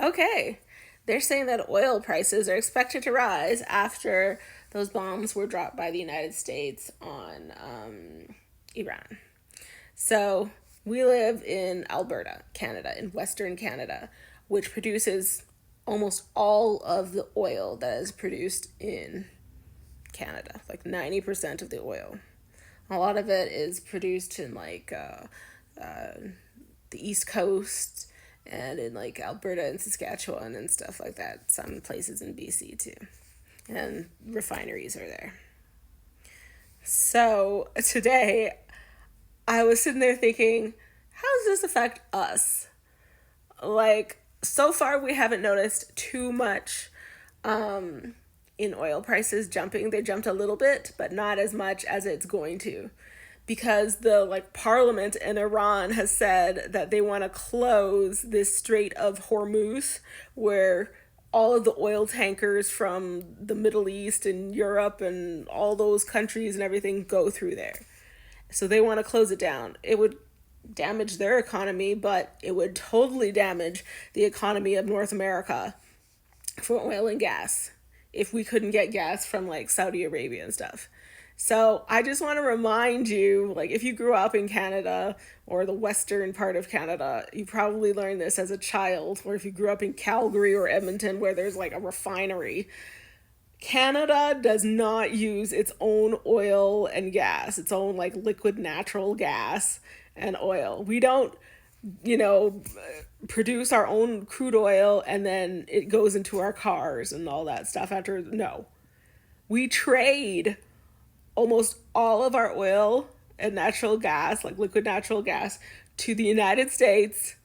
Okay. They're saying that oil prices are expected to rise after those bombs were dropped by the United States on Iran. So we live in Alberta, Canada, in Western Canada, which produces almost all of the oil that is produced in Canada, like 90% of the oil. A lot of it is produced in the East Coast and in like Alberta and Saskatchewan and stuff like that. Some places in BC too. And refineries are there. So today I was sitting there thinking, how does this affect us? Like, so far we haven't noticed too much in oil prices jumping. They jumped a little bit, but not as much as it's going to. Because the parliament in Iran has said that they want to close this Strait of Hormuz, where all of the oil tankers from the Middle East and Europe and all those countries and everything go through there. So they want to close it down. It would damage their economy, but it would totally damage the economy of North America for oil and gas if we couldn't get gas from like Saudi Arabia and stuff. So I just want to remind you, like, if you grew up in Canada or the western part of Canada, you probably learned this as a child, or if you grew up in Calgary or Edmonton where there's like a refinery. Canada does not use its own oil and gas, its own like liquid natural gas and oil. We don't, you know, produce our own crude oil and then it goes into our cars and all that stuff after. No. We trade almost all of our oil and natural gas, like liquid natural gas, to the United States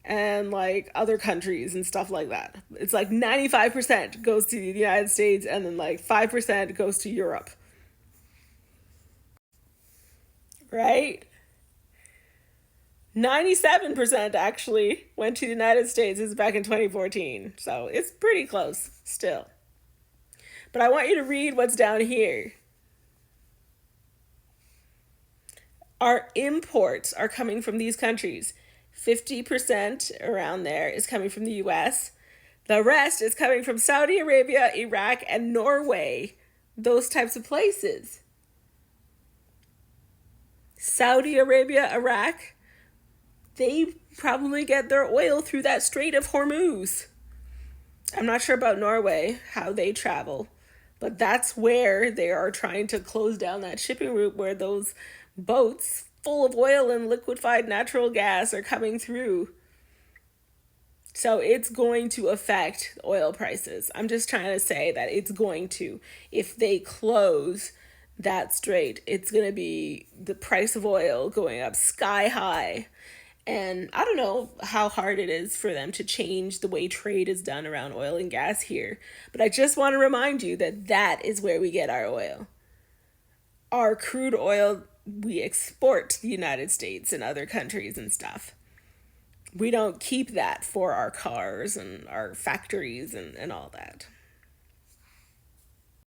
and like other countries and stuff like that. It's like 95% goes to the United States and then like 5% goes to Europe. Right? 97% actually went to the United States. This is back in 2014. So it's pretty close still. But I want you to read what's down here. Our imports are coming from these countries. 50% around there is coming from the US. The rest is coming from Saudi Arabia, Iraq, and Norway. Those types of places. Saudi Arabia, Iraq, they probably get their oil through that Strait of Hormuz. I'm not sure about Norway, how they travel, but that's where they are trying to close down that shipping route where those boats full of oil and liquefied natural gas are coming through. So it's going to affect oil prices. I'm just trying to say that it's going to. If they close that strait, it's going to be the price of oil going up sky high. And I don't know how hard it is for them to change the way trade is done around oil and gas here. But I just want to remind you that that is where we get our oil. Our crude oil, we export to the United States and other countries and stuff. We don't keep that for our cars and our factories and all that.